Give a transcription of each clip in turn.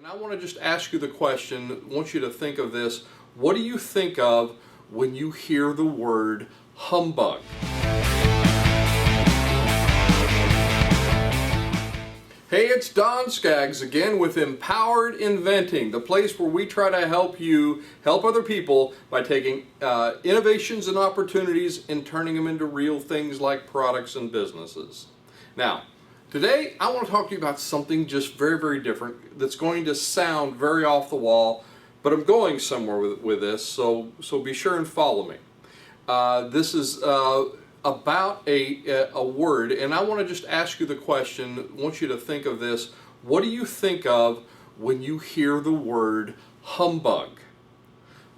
And I want to just ask you the question, I want you to think of this. What do you think of when you hear the word humbug? Hey, it's Don Skaggs again with Empowered Inventing, the place where we try to help you help other people by taking innovations and opportunities and turning them into real things like products and businesses. Now, today I want to talk to you about something just very, very different that's going to sound very off the wall, but I'm going somewhere with this, so be sure and follow me. This is about a word, and I want to just ask you the question, I want you to think of this. What do you think of when you hear the word humbug?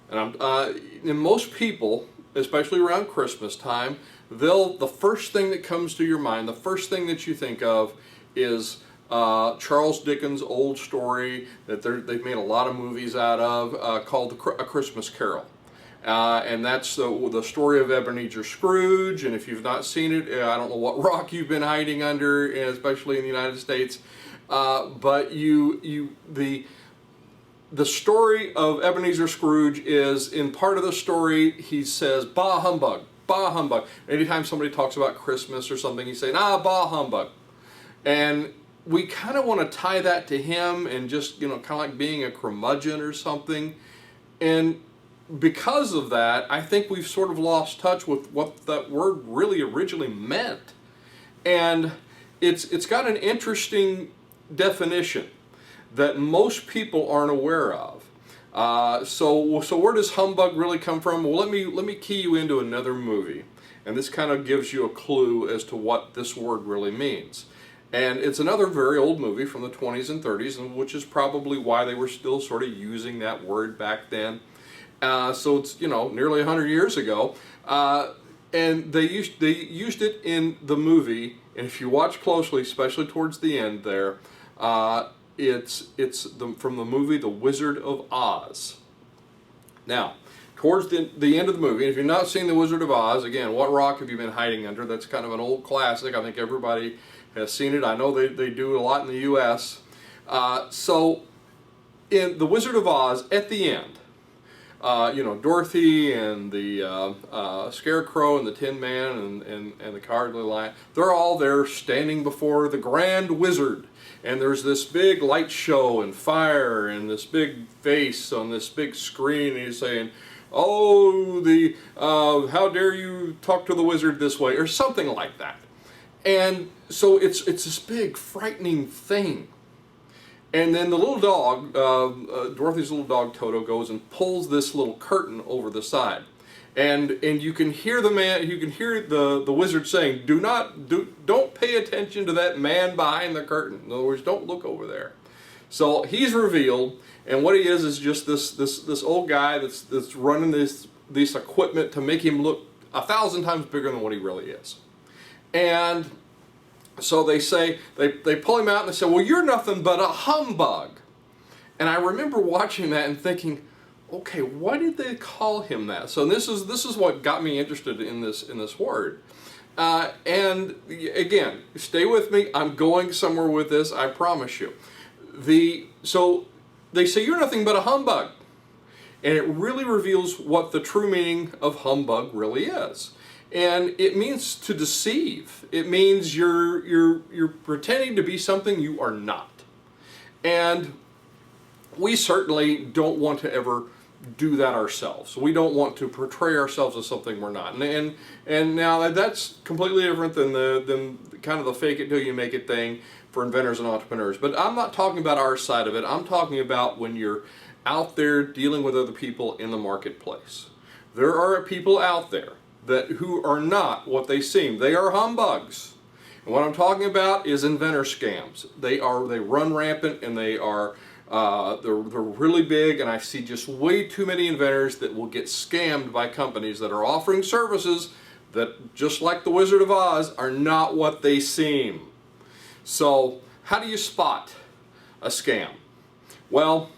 And most people, especially around Christmas time, the first thing that comes to your mind, the first thing that you think of is Charles Dickens' old story that they've made a lot of movies out of called A Christmas Carol. And that's the story of Ebenezer Scrooge, and if you've not seen it, I don't know what rock you've been hiding under, especially in the United States, but the story of Ebenezer Scrooge is, in part of the story, he says, "Bah humbug, bah humbug." Anytime somebody talks about Christmas or something, he's saying, "Ah, bah humbug." And we kind of want to tie that to him and just, kind of like being a curmudgeon or something. And because of that, I think we've sort of lost touch with what that word really originally meant. And it's got an interesting definition that most people aren't aware of. So where does humbug really come from? Well, let me key you into another movie, and this kind of gives you a clue as to what this word really means. And it's another very old movie from the 20s and 30s, and which is probably why they were still sort of using that word back then. So it's nearly 100 years ago, and they used it in the movie. And if you watch closely, especially towards the end there, it's from the movie The Wizard of Oz. Now, towards the end of the movie, if you've not seen The Wizard of Oz, again, what rock have you been hiding under? That's kind of an old classic. I think everybody has seen it. I know they do a lot in the U.S. So in The Wizard of Oz, at the end, Dorothy and the Scarecrow and the Tin Man and the Cowardly Lion, they're all there standing before the Grand Wizard. And there's this big light show and fire and this big face on this big screen, and he's saying, "Oh, how dare you talk to the wizard this way," or something like that. And so it's this big frightening thing. And then the little dog, Dorothy's little dog Toto, goes and pulls this little curtain over the side, and you can hear the wizard saying, "Don't pay attention to that man behind the curtain." In other words, don't look over there. So he's revealed, and what he is just this old guy that's running this equipment to make him look 1,000 times bigger than what he really is. And so they pull him out and they say, "Well, you're nothing but a humbug." And I remember watching that and thinking, okay, why did they call him that? So this is what got me interested in this word. And again, stay with me. I'm going somewhere with this, I promise you. So they say, "You're nothing but a humbug." And it really reveals what the true meaning of humbug really is. And it means to deceive. It means you're pretending to be something you are not. And we certainly don't want to ever do that ourselves. We don't want to portray ourselves as something we're not. And now that's completely different than kind of the fake it till you make it thing for inventors and entrepreneurs. But I'm not talking about our side of it. I'm talking about when you're out there dealing with other people in the marketplace. There are people out there who are not what they seem. They are humbugs. And what I'm talking about is inventor scams. They run rampant, and they're really big, and I see just way too many inventors that will get scammed by companies that are offering services that, just like the Wizard of Oz, are not what they seem. So how do you spot a scam? Well,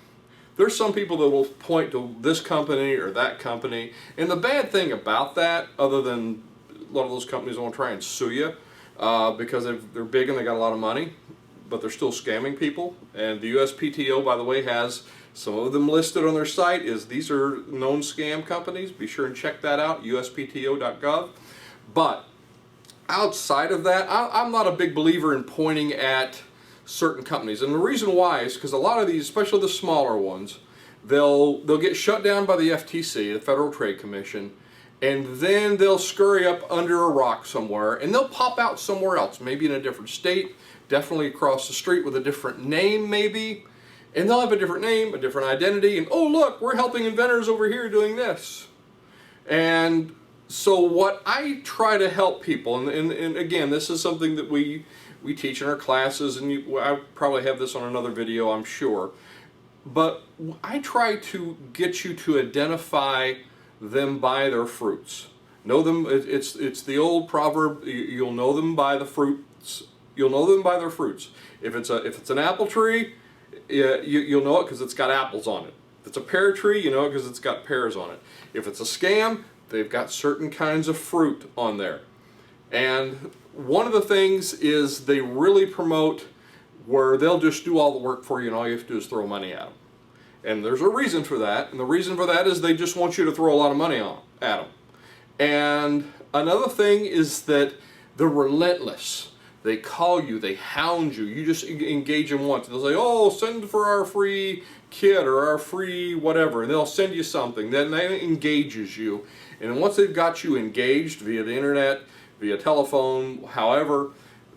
there's some people that will point to this company or that company, and the bad thing about that, other than a lot of those companies want to try and sue you because they're big and they got a lot of money, but they're still scamming people. And the USPTO, by the way, has some of them listed on their site. These are known scam companies. Be sure and check that out, uspto.gov. But outside of that, I'm not a big believer in pointing at certain companies, and the reason why is because a lot of these, especially the smaller ones, they'll get shut down by the FTC, the Federal Trade Commission, and then they'll scurry up under a rock somewhere, and they'll pop out somewhere else, maybe in a different state, definitely across the street with a different name maybe, and they'll have a different name, a different identity, and oh look, we're helping inventors over here doing this. And so what I try to help people, and again, this is something that we teach in our classes, and I probably have this on another video, I'm sure, but I try to get you to identify them by their fruits. Know them. It's the old proverb. You'll know them by the fruits. You'll know them by their fruits. If it's an apple tree, you'll know it because it's got apples on it. If it's a pear tree, you know it because it's got pears on it. If it's a scam, they've got certain kinds of fruit on there. And one of the things is they really promote where they'll just do all the work for you and all you have to do is throw money at them. And there's a reason for that, and the reason for that is they just want you to throw a lot of money at them. And another thing is that they're relentless. They call you, they hound you, you just engage them once. They'll say, oh, send for our free kit or our free whatever, and they'll send you something. Then that engages you. And once they've got you engaged via the internet, via telephone, however,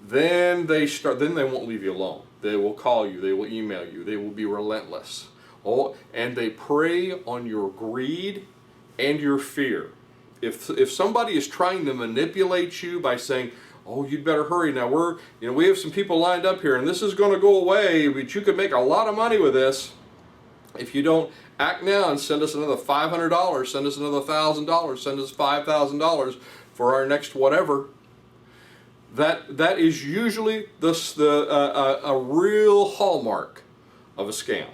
then they won't leave you alone. They will call you, they will email you, they will be relentless. Oh, and they prey on your greed and your fear. If somebody is trying to manipulate you by saying, oh, you'd better hurry now, we have some people lined up here and this is going to go away, but you could make a lot of money with this. If you don't act now and send us another $500, send us another $1,000, send us $5,000 for our next whatever, that is usually a real hallmark of a scam.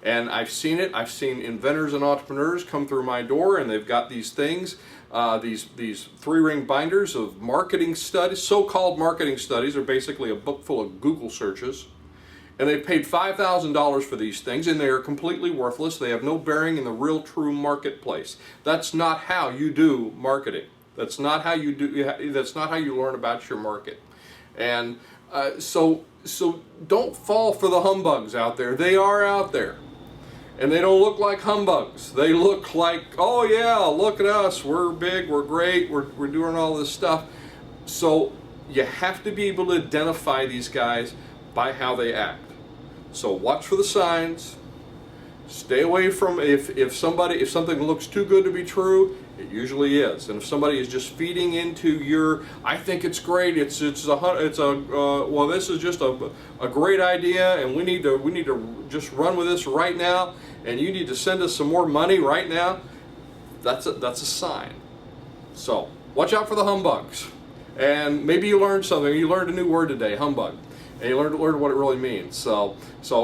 And I've seen it. I've seen inventors and entrepreneurs come through my door, and they've got these things, these 3-ring binders of marketing studies. So-called marketing studies are basically a book full of Google searches, and they've paid $5,000 for these things, and they are completely worthless. They have no bearing in the real, true marketplace. That's not how you do marketing. That's not how you do. That's not how you learn about your market. And so don't fall for the humbugs out there. They are out there. And they don't look like humbugs. They look like, oh yeah, look at us, we're big, we're great, we're doing all this stuff. So you have to be able to identify these guys by how they act. So watch for the signs. Stay away from, if something looks too good to be true, it usually is. And if somebody is just feeding into your, I think it's great, well, this is just a great idea, and we need to just run with this right now, and you need to send us some more money right now, that's a sign. So watch out for the humbugs. And maybe you learned something. You learned a new word today, humbug. And you learned what it really means. So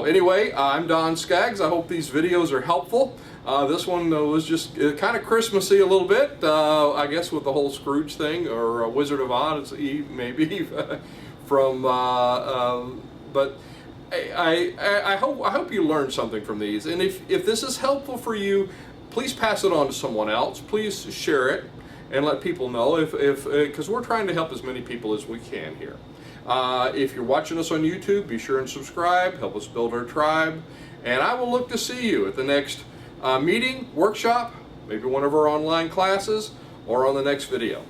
anyway, I'm Don Skaggs. I hope these videos are helpful. This one was just kind of Christmassy a little bit, I guess, with the whole Scrooge thing, or Wizard of Oz, maybe, from. But I hope you learned something from these. And if this is helpful for you, please pass it on to someone else. Please share it and let people know, because we're trying to help as many people as we can here. If you're watching us on YouTube, be sure and subscribe, help us build our tribe, and I will look to see you at the next meeting, workshop, maybe one of our online classes, or on the next video.